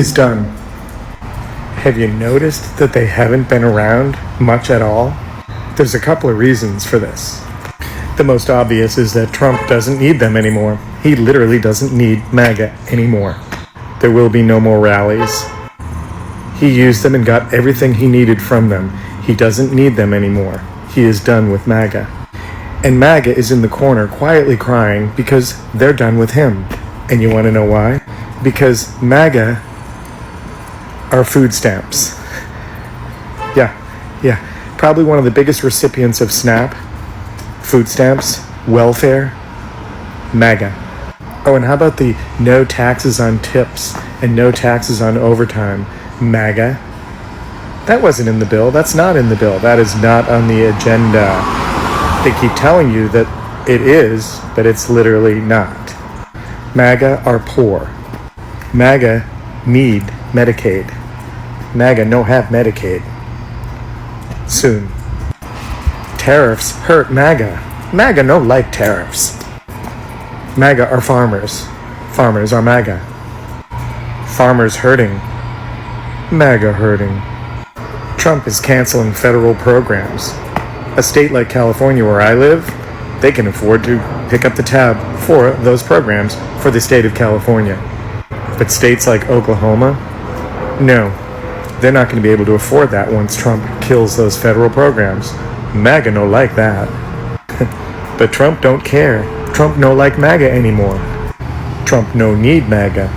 is done. Have you noticed that they haven't been around much at all? There's a couple of reasons for this. The most obvious is that Trump doesn't need them anymore. He literally doesn't need MAGA anymore. There will be no more rallies. He used them and got everything he needed from them. He doesn't need them anymore. He is done with MAGA. And MAGA is in the corner quietly crying because they're done with him. And you want to know why? Because MAGA are food stamps. Yeah. Probably one of the biggest recipients of SNAP, food stamps, welfare, MAGA. Oh, and how about the no taxes on tips and no taxes on overtime, MAGA? That wasn't in the bill. That's not in the bill. That is not on the agenda. They keep telling you that it is, but it's literally not. MAGA are poor. MAGA need Medicaid. MAGA no have Medicaid. Soon. Tariffs hurt MAGA. MAGA no like tariffs. MAGA are farmers. Farmers are MAGA. Farmers hurting. MAGA hurting. Trump is canceling federal programs. A state like California where I live, they can afford to pick up the tab for those programs for the state of California. But states like Oklahoma, no. They're not going to be able to afford that once Trump kills those federal programs. MAGA no like that. But Trump don't care. Trump no like MAGA anymore. Trump no need MAGA.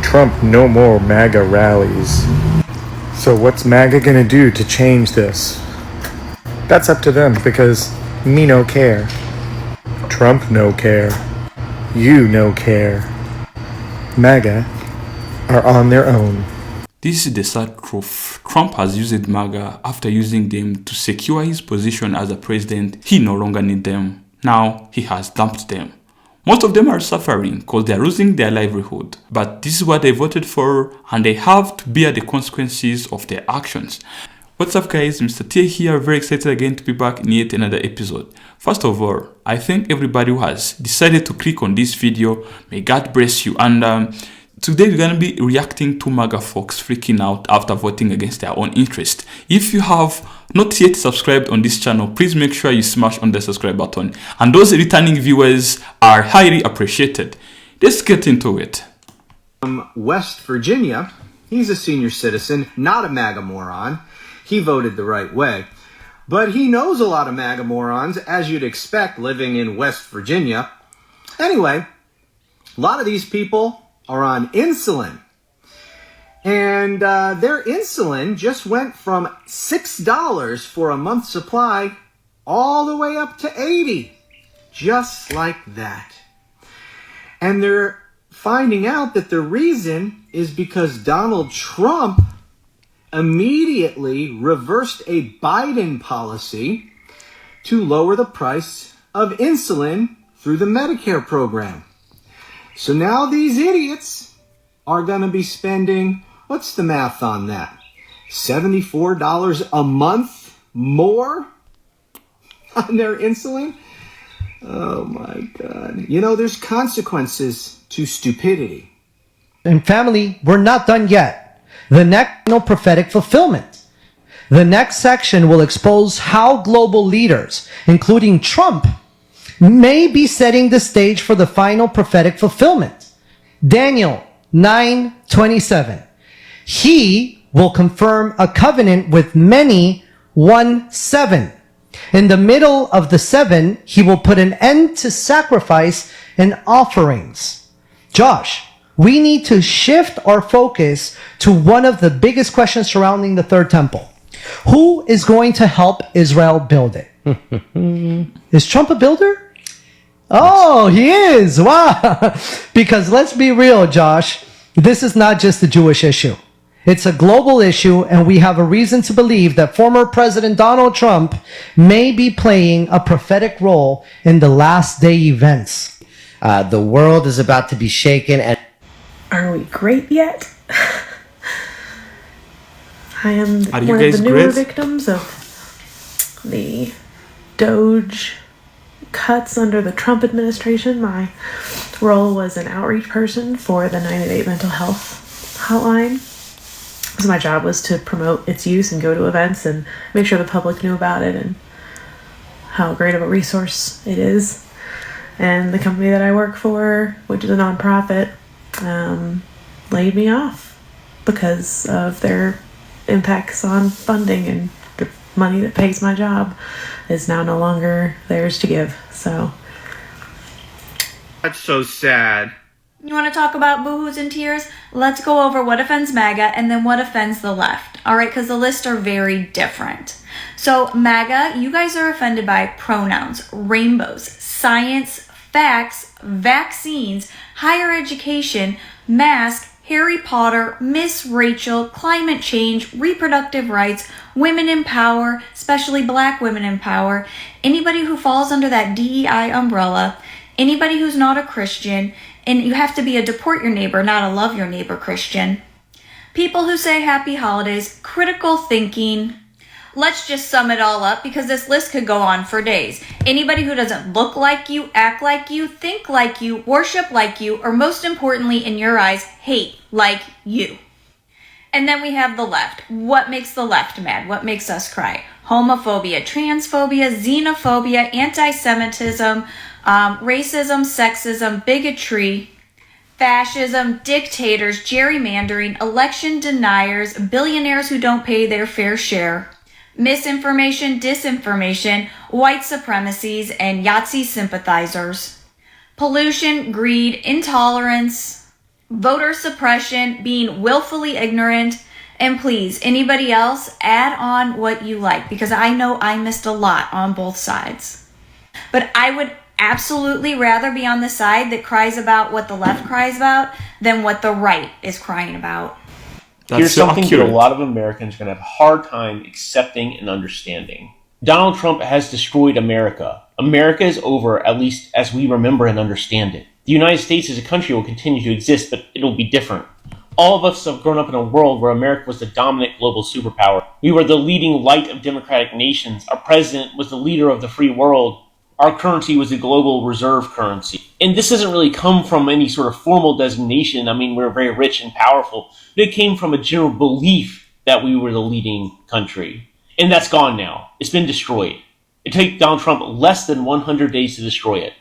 Trump no more MAGA rallies. So what's MAGA going to do to change this? That's up to them because me no care. Trump no care. You no care. MAGA are on their own. This is the sad truth. Trump has used MAGA after using them to secure his position as a president. He no longer needs them. Now he has dumped them. Most of them are suffering because they are losing their livelihood. But this is what they voted for and they have to bear the consequences of their actions. What's up guys, Mr. T here, very excited again to be back in yet another episode. First of all, I thank everybody who has decided to click on this video. May God bless you. And today we're going to be reacting to MAGA folks freaking out after voting against their own interest. If you have not yet subscribed on this channel, please make sure you smash on the subscribe button. And those returning viewers are highly appreciated. Let's get into it. From West Virginia, he's a senior citizen, not a MAGA moron. He voted the right way. But he knows a lot of MAGA morons, as you'd expect living in West Virginia. Anyway, a lot of these people are on insulin. And their insulin just went from $6 for a month's supply all the way up to $80. Just like that. And they're finding out that the reason is because Donald Trump immediately reversed a Biden policy to lower the price of insulin through the Medicare program. So now these idiots are going to be spending, what's the math on that? $74 a month more on their insulin? Oh my God. You know, there's consequences to stupidity. And family, we're not done yet. The next prophetic fulfillment. The next section will expose how global leaders, including Trump, may be setting the stage for the final prophetic fulfillment. Daniel 9:27. He will confirm a covenant with many 1-7. In the middle of the 7, he will put an end to sacrifice and offerings. Josh, we need to shift our focus to one of the biggest questions surrounding the third temple. Who is going to help Israel build it? Is Trump a builder? Oh, he is. Wow. Because let's be real, Josh, this is not just a Jewish issue. It's a global issue, and we have a reason to believe that former President Donald Trump may be playing a prophetic role in the last day events. The world is about to be shaken. And are we great yet? I am Are one of the newer great? victims of the Doge cuts under the Trump administration. My role was an outreach person for the 9-8 mental health hotline. So my job was to promote its use and go to events and make sure the public knew about it and how great of a resource it is. And the company that I work for, which is a nonprofit, laid me off because of their impacts on funding, and the money that pays my job is now no longer theirs to give. So That's so sad. You want to talk about boohoo's and tears? Let's go over what offends MAGA and then what offends the left. All right, because the lists are very different. So MAGA, you guys are offended by pronouns, rainbows, science, facts, vaccines, higher education, mask, Harry Potter, Miss Rachel, climate change, reproductive rights, women in power, especially black women in power, anybody who falls under that DEI umbrella, anybody who's not a Christian, and you have to be a deport your neighbor, not a love your neighbor Christian. People who say happy holidays, critical thinking. Let's just sum it all up because this list could go on for days. Anybody who doesn't look like you, act like you, think like you, worship like you, or most importantly in your eyes, hate like you. And then we have the left. What makes the left mad? What makes us cry? Homophobia, transphobia, xenophobia, anti-Semitism, racism, sexism, bigotry, fascism, dictators, gerrymandering, election deniers, billionaires who don't pay their fair share, misinformation, disinformation, white supremacies, and Yahtzee sympathizers, pollution, greed, intolerance, voter suppression, being willfully ignorant, and please, anybody else, add on what you like, because I know I missed a lot on both sides. But I would absolutely rather be on the side that cries about what the left cries about than what the right is crying about. Here's something that a lot of Americans are going to have a hard time accepting and understanding. Donald Trump has destroyed America. America is over, at least as we remember and understand it. The United States as a country will continue to exist, but it'll be different. All of us have grown up in a world where America was the dominant global superpower. We were the leading light of democratic nations. Our president was the leader of the free world. Our currency was the global reserve currency. And this doesn't really come from any sort of formal designation. I mean, we're very rich and powerful. But it came from a general belief that we were the leading country. And that's gone now. It's been destroyed. It took Donald Trump less than 100 days to destroy it.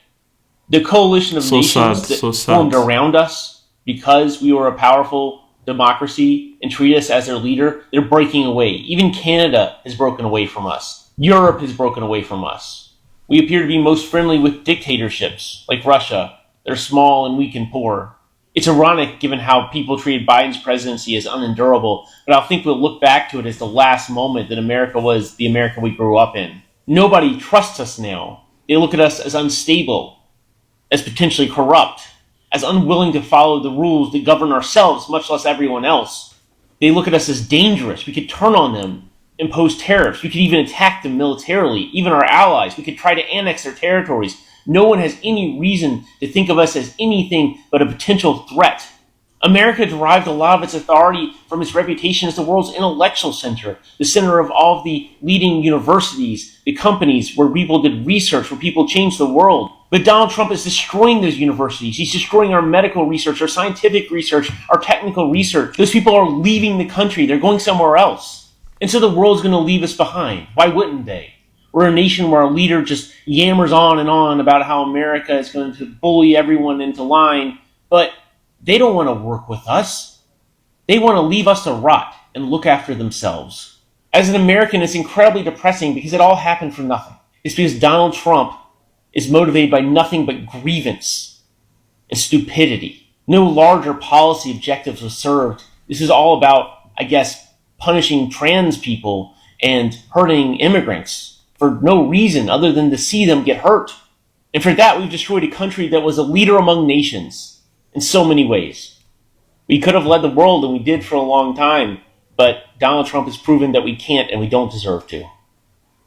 The coalition of nations that formed around us, because we were a powerful democracy and treat us as their leader, they're breaking away. Even Canada has broken away from us. Europe has broken away from us. We appear to be most friendly with dictatorships, like Russia. They're small and weak and poor. It's ironic given how people treated Biden's presidency as unendurable, but I think we'll look back to it as the last moment that America was the America we grew up in. Nobody trusts us now. They look at us as unstable, as potentially corrupt, as unwilling to follow the rules that govern ourselves, much less everyone else. They look at us as dangerous. We could turn on them, impose tariffs. We could even attack them militarily, even our allies. We could try to annex their territories. No one has any reason to think of us as anything but a potential threat. America derived a lot of its authority from its reputation as the world's intellectual center, the center of all of the leading universities, the companies where people did research, where people changed the world. But Donald Trump is destroying those universities. He's destroying our medical research, our scientific research, our technical research. Those people are leaving the country. They're going somewhere else. And so the world's going to leave us behind. Why wouldn't they? We're a nation where our leader just yammers on and on about how America is going to bully everyone into line, but they don't want to work with us. They want to leave us to rot and look after themselves. As an American, it's incredibly depressing because it all happened for nothing. It's because Donald Trump is motivated by nothing but grievance and stupidity. No larger policy objectives was served. This is all about, I guess, punishing trans people and hurting immigrants for no reason other than to see them get hurt. And for that, we've destroyed a country that was a leader among nations in so many ways. We could have led the world, and we did for a long time, but Donald Trump has proven that we can't and we don't deserve to.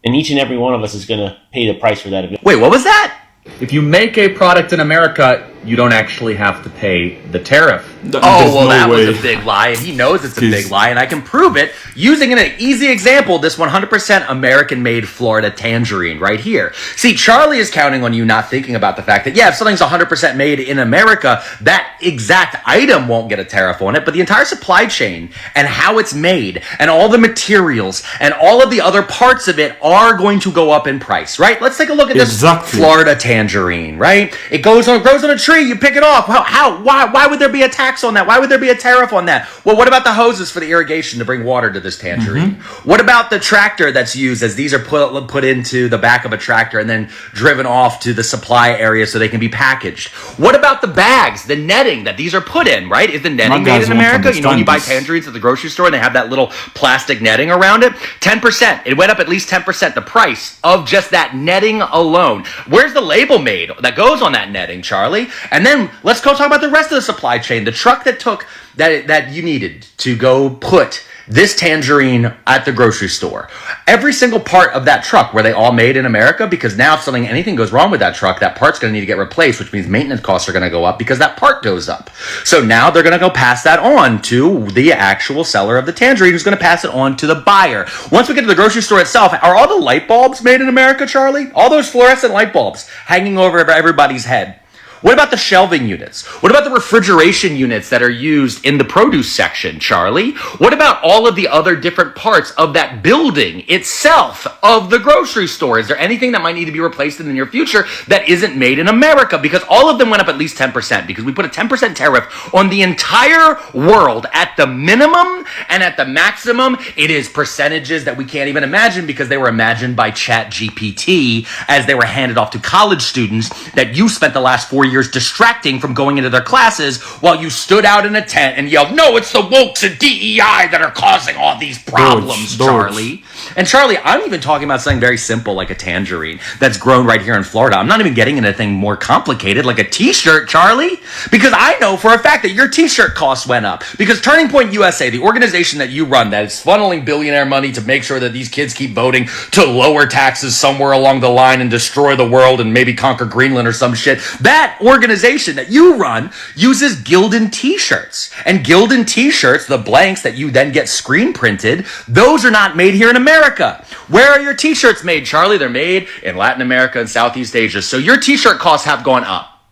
And each and every one of us is going to pay the price for that. Wait, what was that? If you make a product in America, you don't actually have to pay the tariff. That was a big lie, and he knows it's a big lie, and I can prove it using an easy example, this 100% American-made Florida tangerine right here. See, Charlie is counting on you not thinking about the fact that, if something's 100% made in America, that exact item won't get a tariff on it, but the entire supply chain and how it's made and all the materials and all of the other parts of it are going to go up in price, right? Let's take a look at this Florida tangerine, right? It grows on a tree, you pick it off. Why would there be a tax on that? Why would there be a tariff on that? Well, what about the hoses for the irrigation to bring water to this tangerine? What about the tractor that's used as these are put into the back of a tractor and then driven off to the supply area so they can be packaged? What about the bags, the netting that these are put in, right? Is the netting made in America? You know, when you buy tangerines at the grocery store and they have that little plastic netting around it? 10%. It went up at least 10%, the price of just that netting alone. Where's the label made that goes on that netting, Charlie? And then let's go talk about the rest of the supply chain. The truck that you needed to go put this tangerine at the grocery store. Every single part of that truck, were they all made in America? Because now if anything goes wrong with that truck, that part's going to need to get replaced, which means maintenance costs are going to go up because that part goes up. So now they're going to go pass that on to the actual seller of the tangerine, who's going to pass it on to the buyer. Once we get to the grocery store itself, are all the light bulbs made in America, Charlie? All those fluorescent light bulbs hanging over everybody's head. What about the shelving units? What about the refrigeration units that are used in the produce section, Charlie? What about all of the other different parts of that building itself of the grocery store? Is there anything that might need to be replaced in the near future that isn't made in America? Because all of them went up at least 10% because we put a 10% tariff on the entire world at the minimum, and at the maximum, it is percentages that we can't even imagine because they were imagined by ChatGPT as they were handed off to college students that you spent the last 4 years distracting from going into their classes while you stood out in a tent and yelled, "No, it's the wokes and DEI that are causing all these problems, Charlie." And Charlie, I'm even talking about something very simple like a tangerine that's grown right here in Florida. I'm not even getting into anything more complicated like a t-shirt, Charlie, because I know for a fact that your t-shirt costs went up because Turning Point USA, the organization that you run that is funneling billionaire money to make sure that these kids keep voting to lower taxes somewhere along the line and destroy the world and maybe conquer Greenland or some shit, that organization that you run uses Gildan t-shirts. And Gildan t-shirts, the blanks that you then get screen printed, those are not made here in America. Where are your t-shirts made, Charlie? They're made in Latin America and Southeast Asia. So your t-shirt costs have gone up.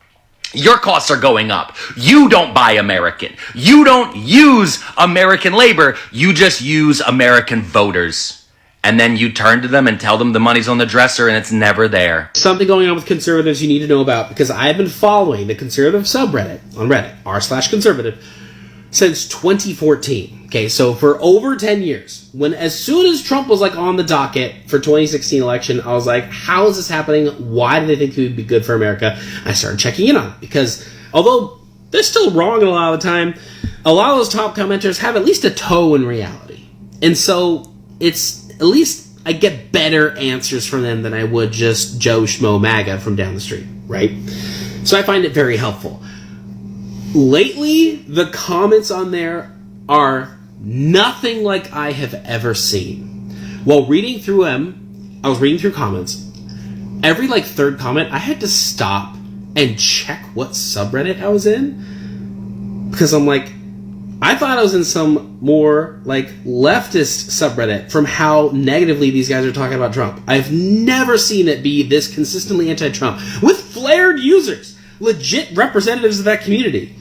Your costs are going up. You don't buy American. You don't use American labor. You just use American voters. And then you turn to them and tell them the money's on the dresser and it's never there. Something going on with conservatives you need to know about, because I've been following the conservative subreddit on Reddit, r/conservative, since 2014. Okay, so for over 10 years, as soon as Trump was on the docket for 2016 election, I was like, how is this happening? Why do they think it would be good for America? I started checking in on it because although they're still wrong a lot of the time, a lot of those top commenters have at least a toe in reality. And so it's at least I get better answers from them than I would just Joe Schmo MAGA from down the street, right? So I find it very helpful. Lately, the comments on there are nothing like I have ever seen. While reading through them, I was reading through comments. Every third comment, I had to stop and check what subreddit I was in because I'm like, I thought I was in some more leftist subreddit from how negatively these guys are talking about Trump. I've never seen it be this consistently anti-Trump with flared users, legit representatives of that community.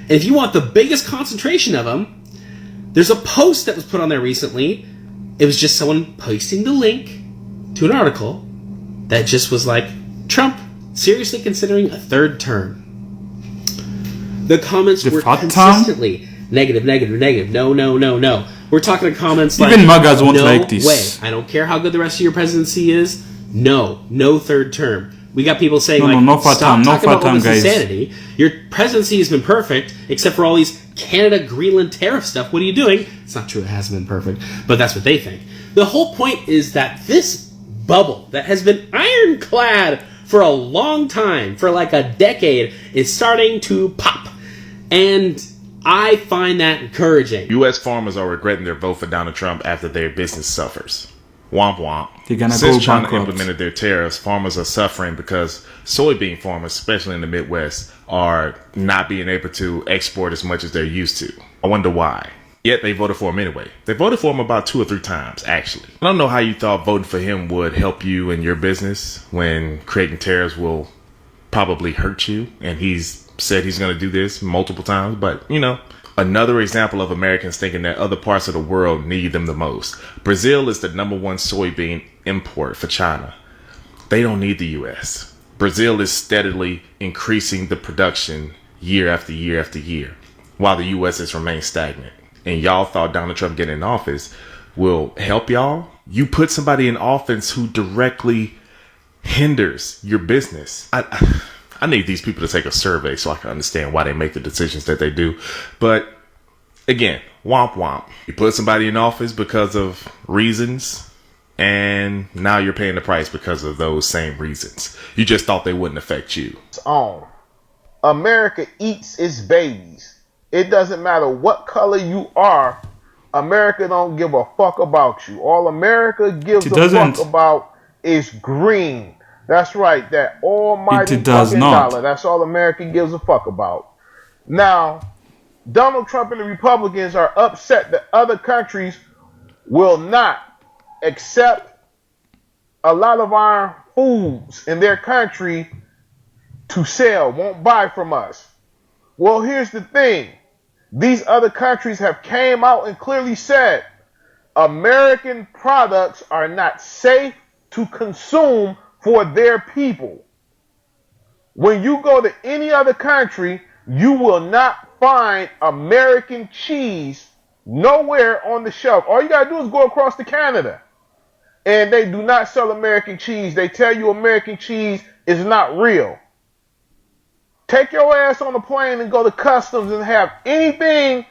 And if you want the biggest concentration of them, there's a post that was put on there recently. It was just someone posting the link to an article that just was like, Trump seriously considering a third term. The comments were consistently negative, no. We're talking comments even MAGAs won't like this. Way. I don't care how good the rest of your presidency is. No third term. We got people saying stop talking about all this insanity. Your presidency has been perfect, except for all these Canada-Greenland tariff stuff. What are you doing? It's not true, it hasn't been perfect, but that's what they think. The whole point is that this bubble that has been ironclad for a long time, for a decade, is starting to pop. And I find that encouraging. U.S. farmers are regretting their vote for Donald Trump after their business suffers. Womp womp. Since China implemented their tariffs, farmers are suffering because soybean farmers, especially in the Midwest, are not being able to export as much as they're used to. I wonder why. Yet they voted for him anyway. They voted for him about 2 or 3 times, actually. I don't know how you thought voting for him would help you in your business when creating tariffs will probably hurt you. And he's said he's going to do this multiple times. But, you know, another example of Americans thinking that other parts of the world need them the most. Brazil is the #1 soybean import for China. They don't need the U.S. Brazil is steadily increasing the production year after year after year, while the U.S. has remained stagnant. And y'all thought Donald Trump getting in office will help y'all? You put somebody in office who directly hinders your business. I need these people to take a survey so I can understand why they make the decisions that they do. But again, womp womp. You put somebody in office because of reasons, and now you're paying the price because of those same reasons. You just thought they wouldn't affect you. America eats its babies. It doesn't matter what color you are. America don't give a fuck about you. All America gives a fuck about is green. That's right, that almighty fucking dollar. That's all America gives a fuck about. Now, Donald Trump and the Republicans are upset that other countries will not accept a lot of our foods in their country to sell, won't buy from us. Well, here's the thing. These other countries have came out and clearly said American products are not safe to consume for their people. When you go to any other country, you will not find American cheese nowhere on the shelf. All you gotta do is go across to Canada, and they do not sell American cheese. They tell you American cheese is not real. Take your ass on a plane and go to customs and have anything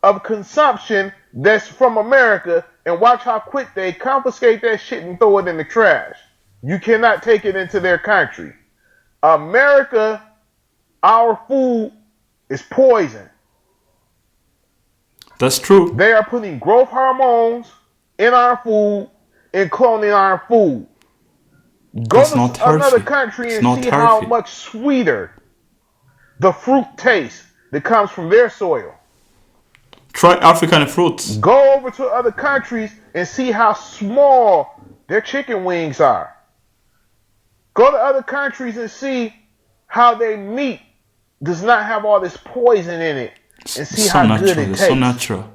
of consumption that's from America, and watch how quick they confiscate that shit and throw it in the trash. You cannot take it into their country. America, our food is poison. That's true. They are putting growth hormones in our food and cloning our food. Go to another country and see how much sweeter the fruit taste that comes from their soil. Try African fruits. Go over to other countries and see how small their chicken wings are. Go to other countries and see how their meat does not have all this poison in it, and see how good it tastes. So natural.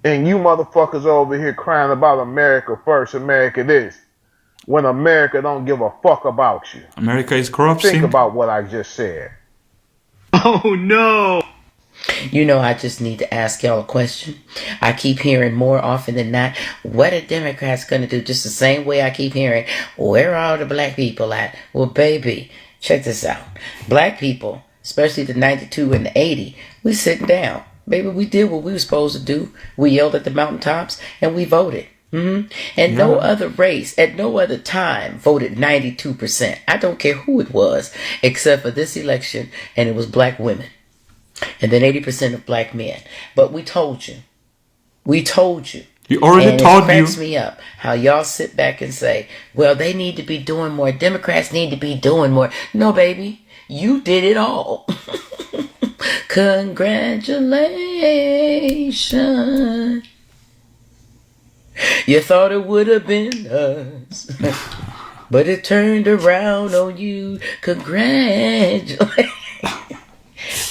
And you motherfuckers over here crying about America first, America this, when America don't give a fuck about you. America is corrupting. Think about what I just said. Oh no! You know, I just need to ask y'all a question. I keep hearing more often than not, what are Democrats going to do? Just the same way I keep hearing, where are all the black people at? Well, baby, check this out. Black people, especially the 92 and the 80, we sitting down. Baby, we did what we were supposed to do. We yelled at the mountaintops and we voted. And no other race at no other time voted 92%. I don't care who it was, except for this election, and it was black women. And then 80% of black men. But we told you. We told you. You already told you. It cracks me up how y'all sit back and say, well, they need to be doing more. Democrats need to be doing more. No, baby. You did it all. Congratulations. You thought it would have been us. But it turned around on you. Congratulations.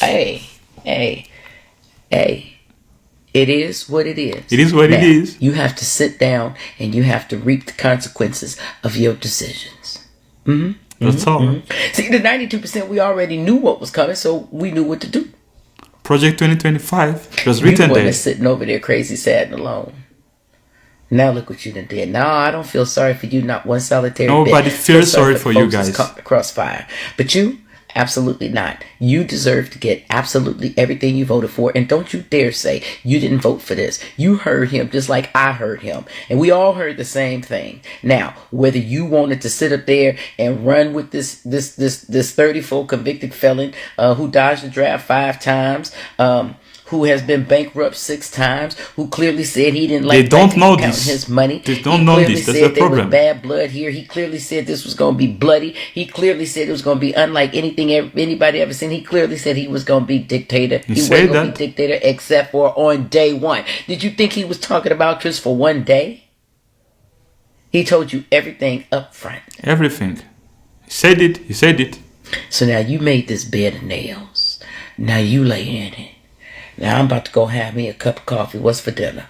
Hey. It is what it is. It is what it is. You have to sit down and you have to reap the consequences of your decisions. That's all. See, the 92%, we already knew what was coming, so we knew what to do. Project 2025 was written there. You weren't sitting over there crazy, sad, and alone. Now look what you done did. Now I don't feel sorry for you, not one solitary bit. Nobody feels sorry for you guys. Caught the crossfire. But you, absolutely not. You deserve to get absolutely everything you voted for. And don't you dare say you didn't vote for this. You heard him just like I heard him. And we all heard the same thing. Now, whether you wanted to sit up there and run with this 34 convicted felon who dodged the draft 5 times, who has been bankrupt 6 times, who clearly said he didn't like counting his money. They don't know this. That's the problem. There was bad blood here. He clearly said this was going to be bloody. He clearly said it was going to be unlike anything anybody ever seen. He clearly said he was going to be dictator. He wasn't going to be dictator except for on day 1. Did you think he was talking about just for one day? He told you everything up front. Everything. He said it. So now you made this bed of nails. Now you lay in it. Now I'm about to go have me a cup of coffee. What's for dinner?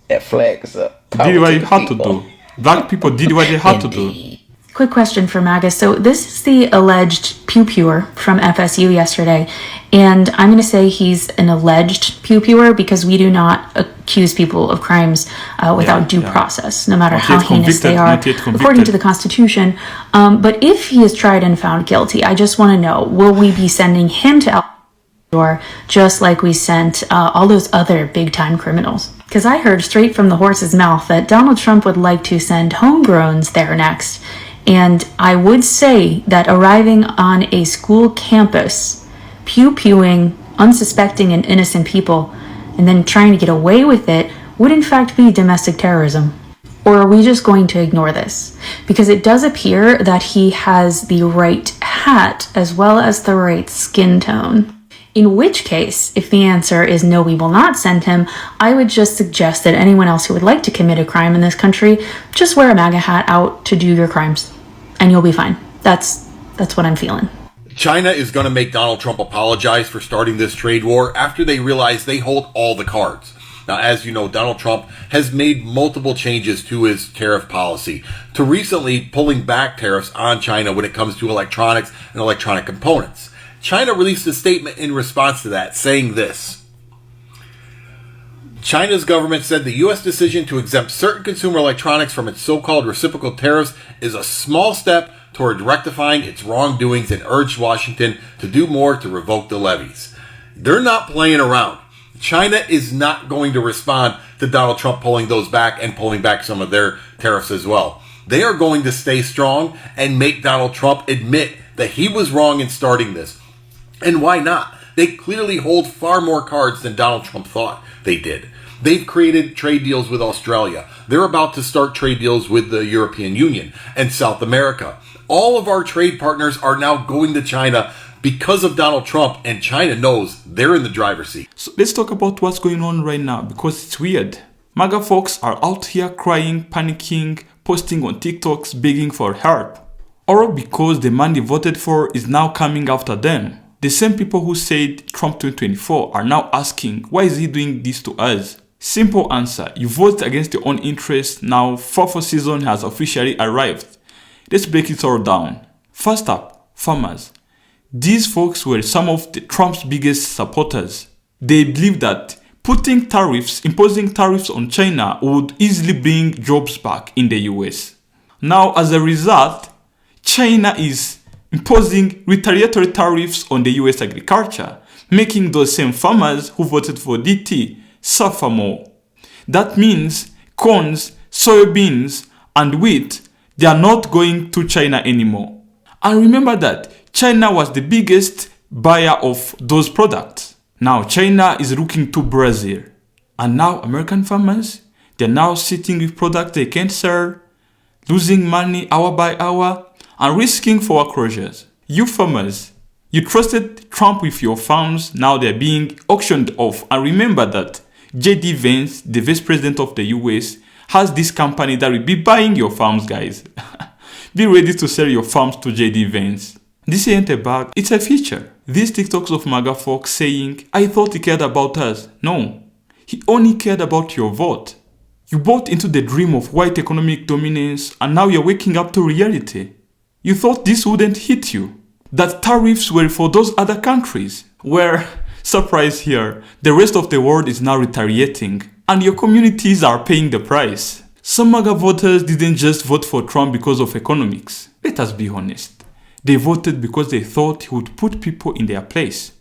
That flag is up. Did what you had to do. Black people did what they had to do. Quick question for MAGA. So this is the alleged pew-pewer from FSU yesterday. And I'm going to say he's an alleged pew-pewer because we do not accuse people of crimes without due process, no matter how heinous they are, according to the Constitution. But if he is tried and found guilty, I just want to know, will we be sending him to El Salvador just like we sent all those other big-time criminals? Because I heard straight from the horse's mouth that Donald Trump would like to send homegrowns there next. And I would say that arriving on a school campus, pew-pewing unsuspecting and innocent people, and then trying to get away with it would in fact be domestic terrorism. Or are we just going to ignore this? Because it does appear that he has the right hat as well as the right skin tone. In which case, if the answer is no, we will not send him, I would just suggest that anyone else who would like to commit a crime in this country, just wear a MAGA hat out to do your crimes, and you'll be fine. That's what I'm feeling. China is going to make Donald Trump apologize for starting this trade war after they realize they hold all the cards. Now, as you know, Donald Trump has made multiple changes to his tariff policy, to recently pulling back tariffs on China when it comes to electronics and electronic components. China released a statement in response to that, saying this. China's government said the U.S. decision to exempt certain consumer electronics from its so-called reciprocal tariffs is a small step toward rectifying its wrongdoings and urged Washington to do more to revoke the levies. They're not playing around. China is not going to respond to Donald Trump pulling those back and pulling back some of their tariffs as well. They are going to stay strong and make Donald Trump admit that he was wrong in starting this. And why not? They clearly hold far more cards than Donald Trump thought they did. They've created trade deals with Australia. They're about to start trade deals with the European Union and South America. All of our trade partners are now going to China because of Donald Trump, and China knows they're in the driver's seat. So let's talk about what's going on right now, because it's weird. MAGA folks are out here crying, panicking, posting on TikToks, begging for help. All because the man they voted for is now coming after them. The same people who said Trump 2024 are now asking, why is he doing this to us? Simple answer, you voted against your own interests, now FAFO season has officially arrived. Let's break it all down. First up, farmers. These folks were some of Trump's biggest supporters. They believe that imposing tariffs on China would easily bring jobs back in the US. Now, as a result, China is imposing retaliatory tariffs on the US agriculture, making those same farmers who voted for DT suffer more. That means corns, soybeans, and wheat, they are not going to China anymore. And remember that China was the biggest buyer of those products. Now China is looking to Brazil. And now American farmers, they're now sitting with products they can't sell, losing money hour by hour, and risking foreclosures. You farmers, you trusted Trump with your farms, now they're being auctioned off. And remember that J.D. Vance, the vice president of the US, has this company that will be buying your farms, guys. Be ready to sell your farms to J.D. Vance. This ain't a bug, it's a feature. These TikToks of MAGA folks saying, I thought he cared about us. No, he only cared about your vote. You bought into the dream of white economic dominance, and now you're waking up to reality. You thought this wouldn't hit you, that tariffs were for those other countries, where, surprise here, the rest of the world is now retaliating, and your communities are paying the price. Some MAGA voters didn't just vote for Trump because of economics. Let us be honest. They voted because they thought he would put people in their place.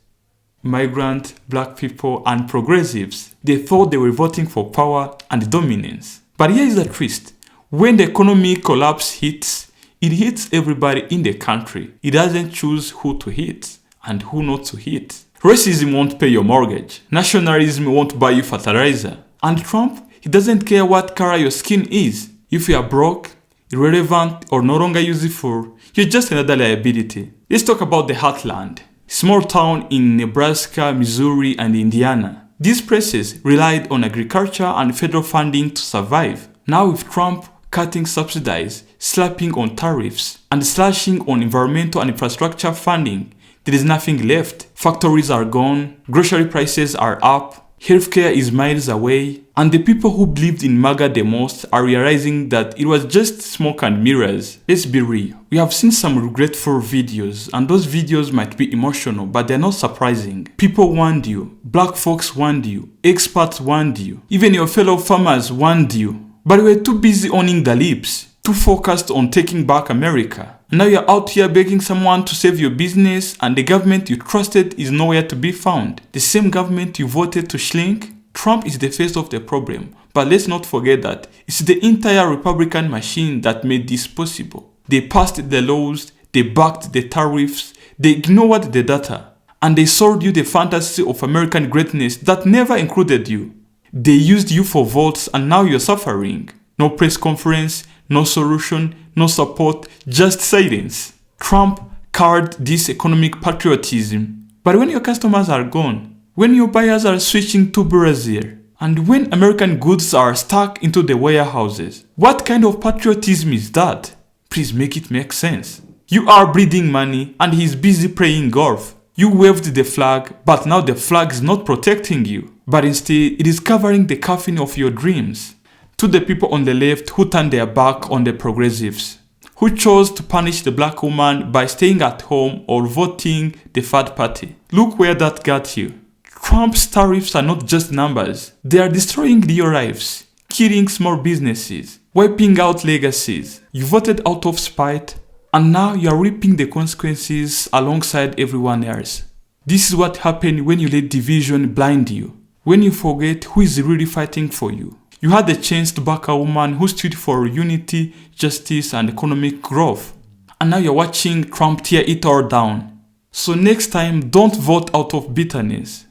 Migrant, black people, and progressives, they thought they were voting for power and dominance. But here is the twist. When the economic collapse hits, it hits everybody in the country. It doesn't choose who to hit. and who not to hit. Racism won't pay your mortgage. Nationalism won't buy you fertilizer. And Trump, he doesn't care what color your skin is. If you are broke, irrelevant, or no longer useful, you're just another liability. Let's talk about the Heartland. Small town in Nebraska, Missouri, and Indiana. These places relied on agriculture and federal funding to survive. Now with Trump cutting subsidies, slapping on tariffs, and slashing on environmental and infrastructure funding, there is nothing left. Factories are gone, grocery prices are up, healthcare is miles away, and the people who believed in MAGA the most are realizing that it was just smoke and mirrors. Let's be real. We have seen some regretful videos, and those videos might be emotional, but they're not surprising. People warned you, black folks warned you, experts warned you, even your fellow farmers warned you. But we were too busy owning the lips, too focused on taking back America. Now you're out here begging someone to save your business, and the government you trusted is nowhere to be found. The same government you voted to shrink. Trump is the face of the problem, but let's not forget that it's the entire Republican machine that made this possible. They passed the laws, they backed the tariffs, they ignored the data, and they sold you the fantasy of American greatness that never included you. They used you for votes, and now you're suffering. No press conference, no solution, no support, just silence. Trump carved this economic patriotism. But when your customers are gone, when your buyers are switching to Brazil, and when American goods are stuck into the warehouses, what kind of patriotism is that? Please make it make sense. You are bleeding money and he's busy playing golf. You waved the flag, but now the flag is not protecting you, but instead it is covering the coffin of your dreams. To the people on the left who turned their back on the progressives, who chose to punish the black woman by staying at home or voting the third party. Look where that got you. Trump's tariffs are not just numbers. They are destroying your lives, killing small businesses, wiping out legacies. You voted out of spite, and now you are reaping the consequences alongside everyone else. This is what happened when you let division blind you, when you forget who is really fighting for you. You had the chance to back a woman who stood for unity, justice, and economic growth. And now you're watching Trump tear it all down. So next time, don't vote out of bitterness.